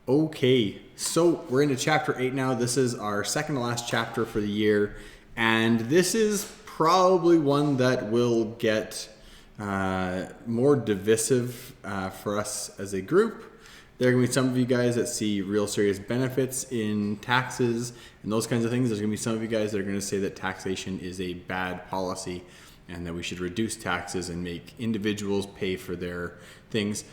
Okay, so we're into chapter 8 now. This is our second to last chapter for the year, and this is probably one that will get more divisive for us as a group. There are going to be some of you guys that see real serious benefits in taxes and those kinds of things. There's going to be some of you guys that are going to say that taxation is a bad policy and that we should reduce taxes and make individuals pay for their things.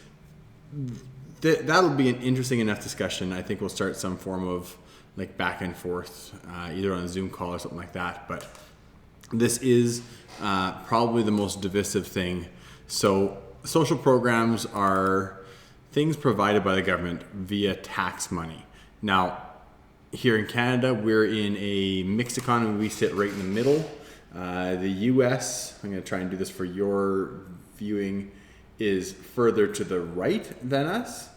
That'll be an interesting enough discussion. I think we'll start some form of like back and forth, either on a Zoom call or something like that. But this is probably the most divisive thing. So social programs are things provided by the government via tax money. Now, here in Canada, we're in a mixed economy. We sit right in the middle. The US, I'm going to try and do this for your viewing, is further to the right than us.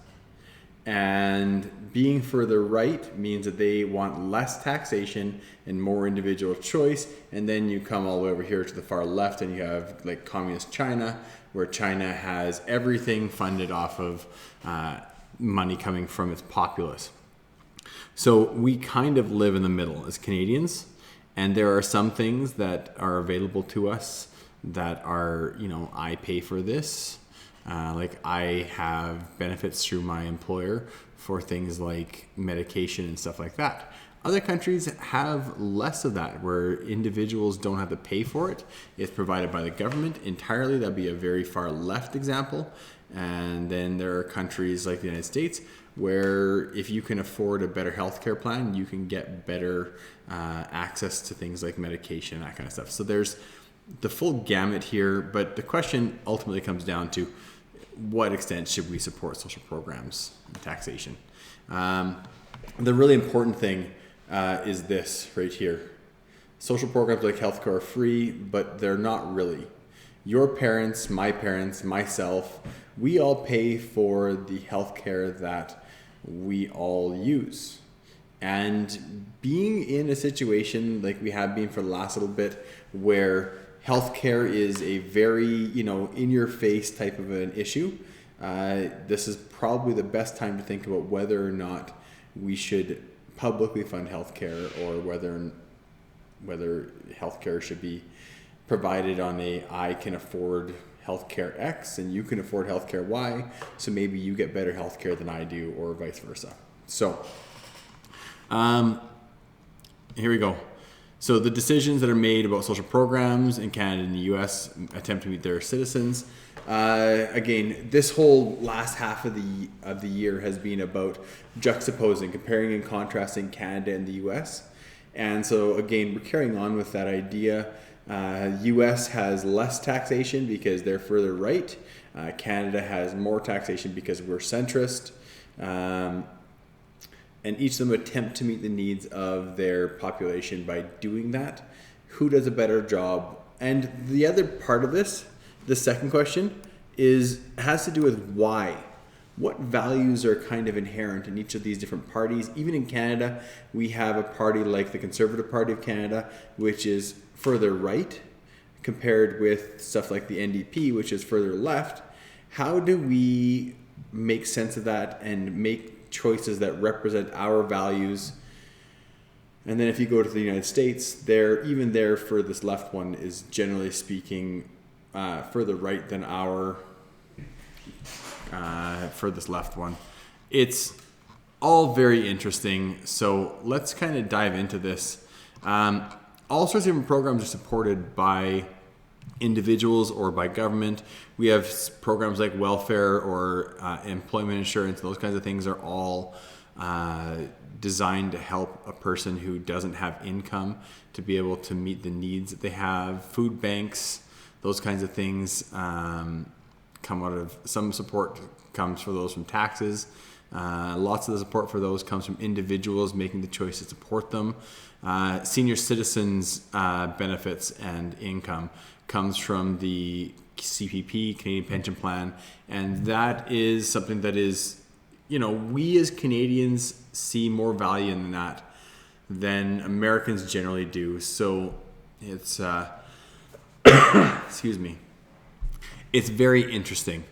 And being further right means that they want less taxation and more individual choice. And then you come all the way over here to the far left and you have like communist China, where China has everything funded off of money coming from its populace. So we kind of live in the middle as Canadians. And there are some things that are available to us that are, I pay for this. Like I have benefits through my employer for things like medication and stuff like that. Other countries have less of that, where individuals don't have to pay for it. It's provided by the government entirely. That'd be a very far left example. And then there are countries like the United States where if you can afford a better healthcare plan, you can get better access to things like medication and that kind of stuff. So there's the full gamut here, but the question ultimately comes down to what extent should we support social programs and taxation? The really important thing is this right here. Social programs like healthcare are free, but they're not really. Your parents, myself, we all pay for the healthcare that we all use. And being in a situation like we have been for the last little bit, where healthcare is a very, in-your-face type of an issue, this is probably the best time to think about whether or not we should publicly fund healthcare, or whether healthcare should be provided on I can afford healthcare X and you can afford healthcare Y, so maybe you get better healthcare than I do, or vice versa. So, here we go. So the decisions that are made about social programs in Canada and the US attempt to meet their citizens. Again, this whole last half of the year has been about juxtaposing, comparing and contrasting Canada and the US. And so again, we're carrying on with that idea. US has less taxation because they're further right. Canada has more taxation because we're centrist. And each of them attempt to meet the needs of their population by doing that. Who does a better job? And the other part of this, the second question, has to do with why. What values are kind of inherent in each of these different parties? Even in Canada, we have a party like the Conservative Party of Canada, which is further right, compared with stuff like the NDP, which is further left. How do we make sense of that and make choices that represent our values? And then if you go to the United States, even there for this left one is generally speaking further right than our for this left one. It's all very interesting. So let's kind of dive into this. All sorts of different programs are supported by individuals or by government. We have programs like welfare or employment insurance. Those kinds of things are all designed to help a person who doesn't have income to be able to meet the needs that they have. Food banks, those kinds of things come out of, some support comes for those from taxes. Lots of the support for those comes from individuals making the choice to support them. Senior citizens benefits and income comes from the CPP, Canadian Pension Plan, and that is something that is, we as Canadians see more value in that than Americans generally do. So it's, excuse me, it's very interesting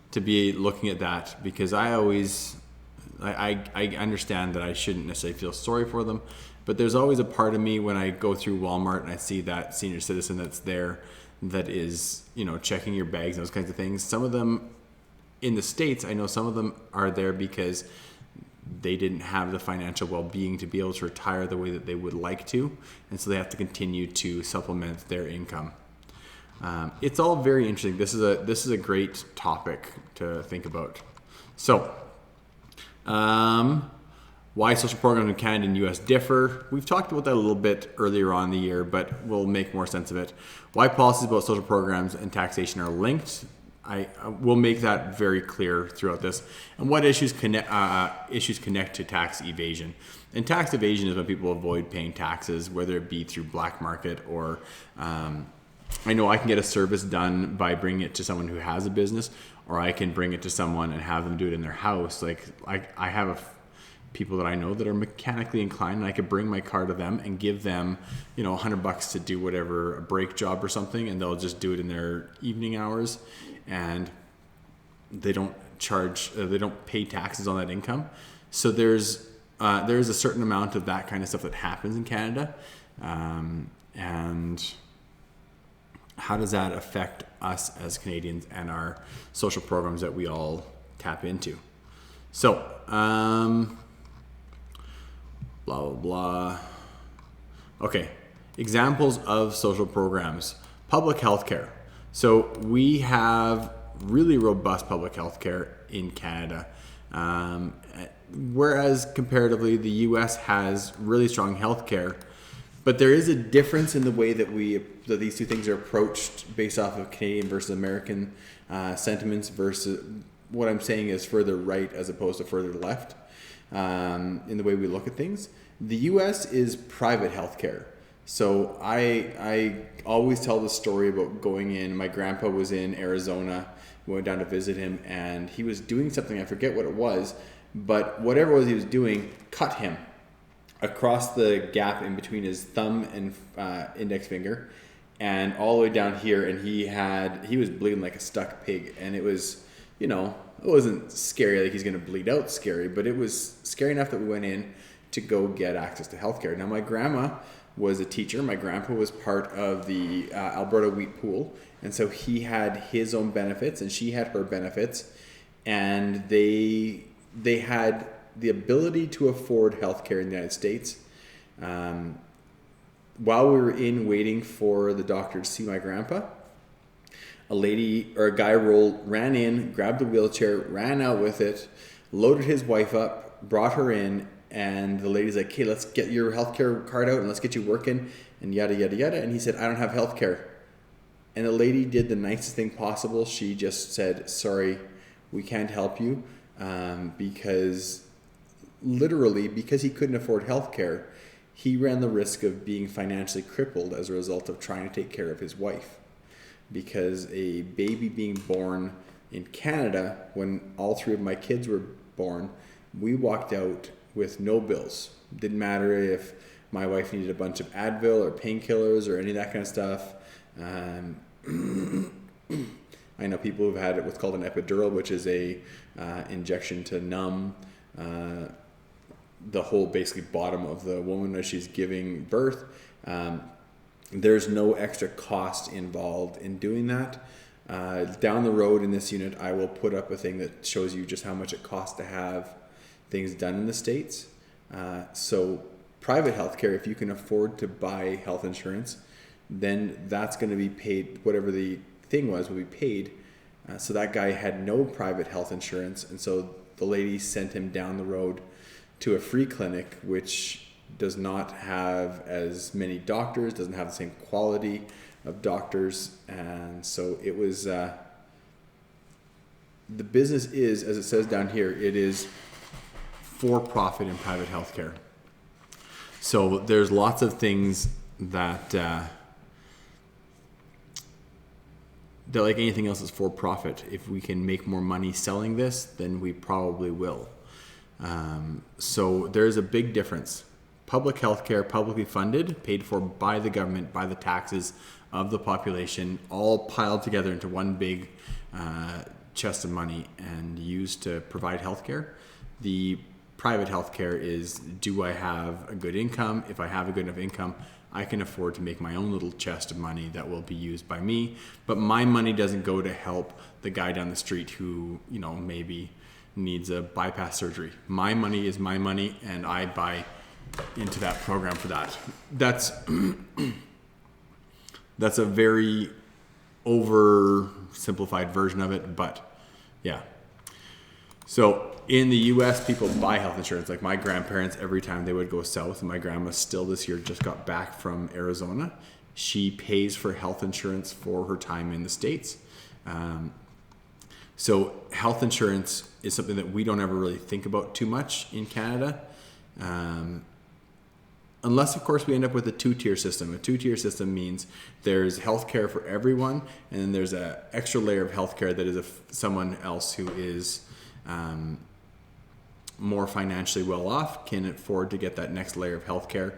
to be looking at that, because I always I understand that I shouldn't necessarily feel sorry for them, but there's always a part of me when I go through Walmart and I see that senior citizen that's there that is, checking your bags and those kinds of things. Some of them in the States, I know some of them are there because they didn't have the financial well-being to be able to retire the way that they would like to, and so they have to continue to supplement their income. It's all very interesting. This is a great topic to think about. So, why social programs in Canada and US differ. We've talked about that a little bit earlier on in the year, but we'll make more sense of it. Why policies about social programs and taxation are linked. I will make that very clear throughout this. And what issues connect to tax evasion. And tax evasion is when people avoid paying taxes, whether it be through black market or I know I can get a service done by bringing it to someone who has a business, or I can bring it to someone and have them do it in their house. Like I have people that I know that are mechanically inclined, and I could bring my car to them and give them, $100 to do whatever, a brake job or something, and they'll just do it in their evening hours, and they don't pay taxes on that income. So there's a certain amount of that kind of stuff that happens in Canada, and how does that affect us as Canadians and our social programs that we all tap into? So, blah, blah, blah. Okay, examples of social programs. Public health care. So we have really robust public health care in Canada. Whereas comparatively, the US has really strong health care. But there is a difference in the way that these two things are approached based off of Canadian versus American sentiments versus what I'm saying is further right as opposed to further left in the way we look at things. The U.S. is private healthcare. So I always tell the story about going in. My grandpa was in Arizona. We went down to visit him, and he was doing something. I forget what it was, but whatever it was he was doing cut him across the gap in between his thumb and index finger, and all the way down here. And he was bleeding like a stuck pig, and it was, it wasn't scary like he's going to bleed out scary, but it was scary enough that we went in to go get access to healthcare. Now, my grandma was a teacher. My grandpa was part of the Alberta Wheat Pool, and so he had his own benefits and she had her benefits, and they had the ability to afford healthcare in the United States. While we were waiting for the doctor to see my grandpa, a guy ran in, grabbed the wheelchair, ran out with it, loaded his wife up, brought her in, and the lady's like, "Okay, let's get your healthcare card out and let's get you working," and yada, yada, yada. And he said, "I don't have healthcare." And the lady did the nicest thing possible. She just said, "Sorry, we can't help you," because he couldn't afford healthcare, he ran the risk of being financially crippled as a result of trying to take care of his wife. Because a baby being born in Canada, when all three of my kids were born, we walked out with no bills. Didn't matter if my wife needed a bunch of Advil or painkillers or any of that kind of stuff. I know people who've had what's called an epidural, which is a injection to numb the whole basically bottom of the woman as she's giving birth. There's no extra cost involved in doing that. Down the road in this unit, I will put up a thing that shows you just how much it costs to have things done in the States. So private healthcare, if you can afford to buy health insurance, then that's going to be paid. Whatever the thing was will be paid. So that guy had no private health insurance, and so the lady sent him down the road to a free clinic, which does not have as many doctors, doesn't have the same quality of doctors, and so it was. The business is, as it says down here, it is for profit in private healthcare. So there's lots of things that like anything else is for profit. If we can make more money selling this, then we probably will. So there's a big difference. Public healthcare, publicly funded, paid for by the government, by the taxes of the population, all piled together into one big chest of money and used to provide healthcare. The private healthcare is, do I have a good income? If I have a good enough income, I can afford to make my own little chest of money that will be used by me. But my money doesn't go to help the guy down the street who, maybe needs a bypass surgery. My money is my money, and I buy into that program for that. That's a very oversimplified version of it, but yeah. So in the US, people buy health insurance. Like my grandparents, every time they would go south, and my grandma still this year just got back from Arizona, she pays for health insurance for her time in the States. So health insurance is something that we don't ever really think about too much in Canada. Unless, of course, we end up with a two-tier system. A two-tier system means there's healthcare for everyone, and then there's an extra layer of healthcare that is someone else who is more financially well off can afford to get that next layer of healthcare.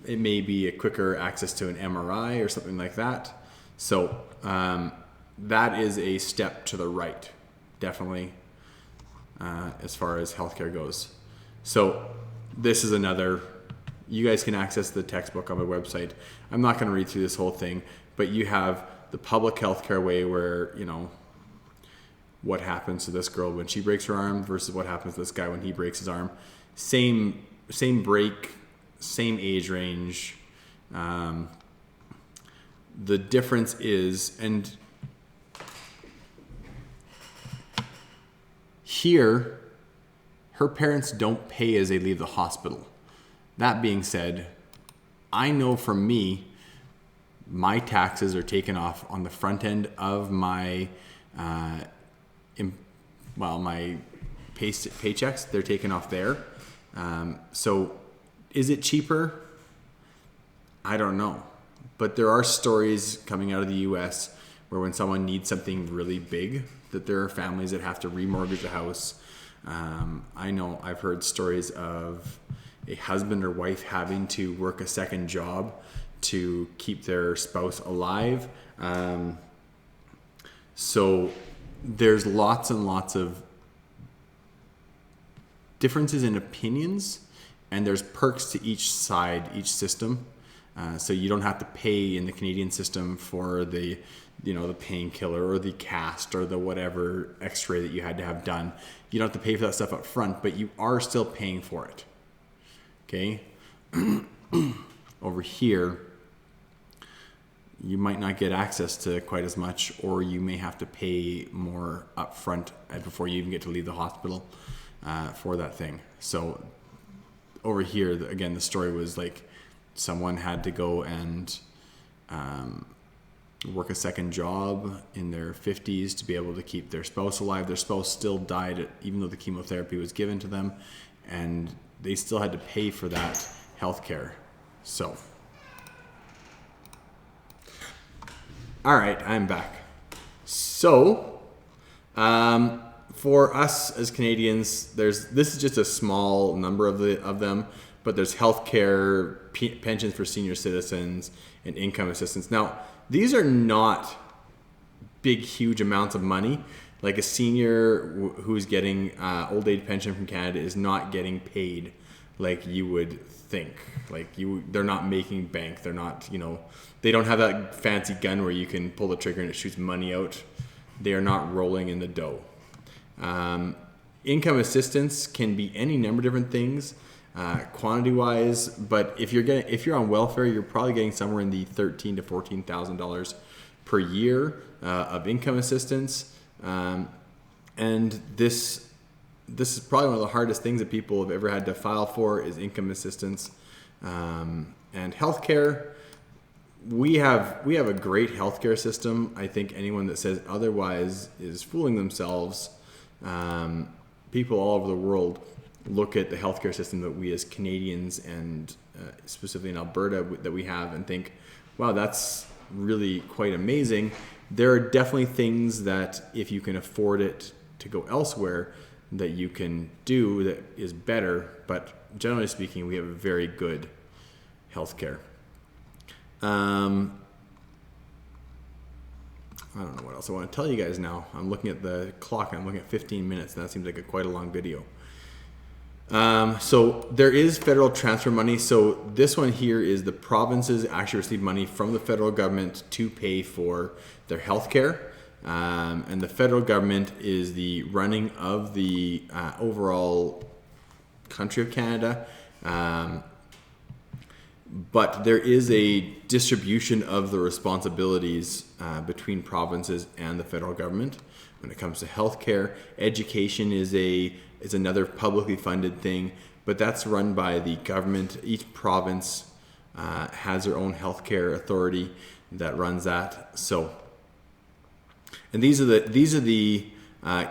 It may be a quicker access to an MRI or something like that. So that is a step to the right, definitely, as far as healthcare goes. So this is another, you guys can access the textbook on my website. I'm not going to read through this whole thing, but you have the public healthcare way where, what happens to this girl when she breaks her arm versus what happens to this guy when he breaks his arm. Same break, same age range. The difference is, and here, her parents don't pay as they leave the hospital. That being said, I know for me, my taxes are taken off on the front end of my my paychecks. They're taken off there. So is it cheaper? I don't know. But there are stories coming out of the US where when someone needs something really big, that there are families that have to remortgage a house. I know I've heard stories of a husband or wife having to work a second job to keep their spouse alive. So there's lots and lots of differences in opinions, and there's perks to each side, each system. So you don't have to pay in the Canadian system for the painkiller or the cast or the whatever x-ray that you had to have done. You don't have to pay for that stuff up front, but you are still paying for it. Okay? Over here, you might not get access to quite as much, or you may have to pay more up front before you even get to leave the hospital for that thing. So over here, again, the story was like someone had to go and work a second job in their 50s to be able to keep their spouse alive. Their spouse still died even though the chemotherapy was given to them, and they still had to pay for that health care. So, all right, I'm back. So, for us as Canadians, this is just a small number of them, but there's healthcare, pensions for senior citizens, and income assistance. Now, these are not big, huge amounts of money. Like a senior who's getting old age pension from Canada is not getting paid like you would think. They're not making bank. They're not, they don't have that fancy gun where you can pull the trigger and it shoots money out. They are not rolling in the dough. Income assistance can be any number of different things, quantity-wise. But if you're on welfare, you're probably getting somewhere in the $13,000 to $14,000 per year of income assistance. And this is probably one of the hardest things that people have ever had to file for is income assistance. And healthcare, we have a great healthcare system. I think anyone that says otherwise is fooling themselves. People all over the world look at the healthcare system that we as Canadians and specifically in Alberta that we have and think, wow, that's really quite amazing. There are definitely things that if you can afford it to go elsewhere that you can do that is better, but generally speaking, we have a very good healthcare. I don't know what else I want to tell you guys now. I'm looking at the clock and I'm looking at 15 minutes, and that seems like quite a long video. So there is federal transfer money. So this one here is the provinces actually receive money from the federal government to pay for their health care. And the federal government is the running of the overall country of Canada. But there is a distribution of the responsibilities between provinces and the federal government when it comes to healthcare. Education is another publicly funded thing, but that's run by the government. Each province has their own healthcare authority that runs that. So, and these are the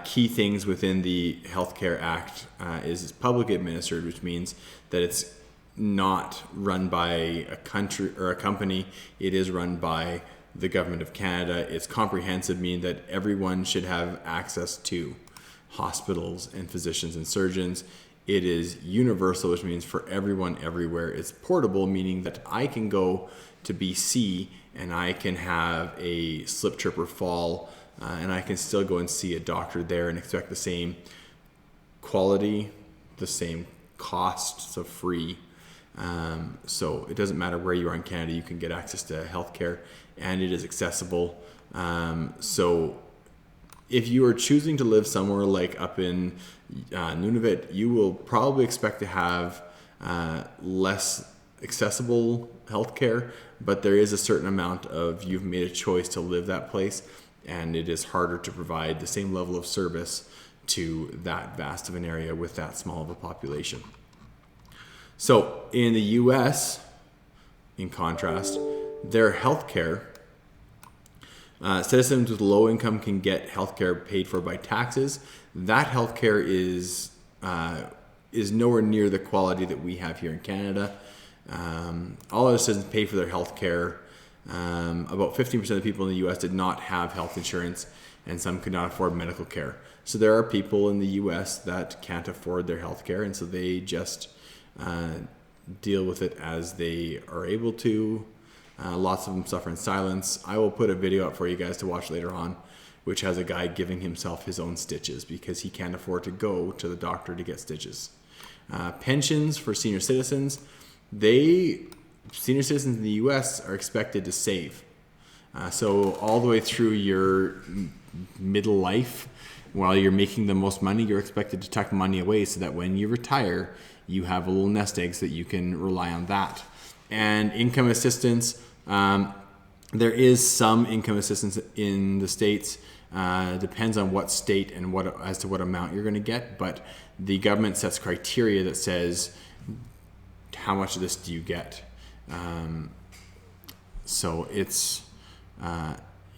key things within the Healthcare Act. Is it's public administered, which means that it's not run by a country or a company. It is run by the government of Canada. It's comprehensive, meaning that everyone should have access to hospitals and physicians and surgeons. It is universal, which means for everyone everywhere. It's portable, meaning that I can go to BC and I can have a slip, trip, or fall, and I can still go and see a doctor there and expect the same quality, the same cost, so free. So it doesn't matter where you are in Canada, you can get access to healthcare, and it is accessible. So if you are choosing to live somewhere like up in Nunavut, you will probably expect to have less accessible healthcare, but there is a certain amount of, you've made a choice to live that place, and it is harder to provide the same level of service to that vast of an area with that small of a population. So in the US, in contrast, their healthcare, citizens with low income can get healthcare paid for by taxes. That healthcare is nowhere near the quality that we have here in Canada. All our citizens pay for their healthcare. About 15% of the people in the US did not have health insurance, and some could not afford medical care. So there are people in the US that can't afford their healthcare, and so they just deal with it as they are able to. Lots of them suffer in silence. I will put a video up for you guys to watch later on, which has a guy giving himself his own stitches because he can't afford to go to the doctor to get stitches. Pensions for senior citizens. Senior citizens in the US are expected to save. So all the way through your middle life, while you're making the most money, you're expected to tuck money away so that when you retire, you have a little nest egg so that you can rely on that. And income assistance, there is some income assistance in the States. Depends on what state and as to what amount you're going to get, but the government sets criteria that says how much of this do you get. So it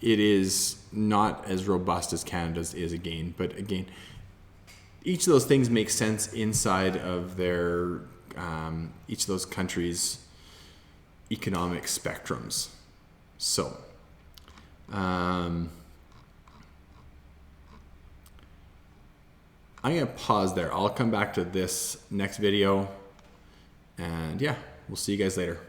is not as robust as Canada's is again, but again, each of those things make sense inside of their each of those countries' economic spectrums. So I'm going to pause there. I'll come back to this next video, and yeah, we'll see you guys later.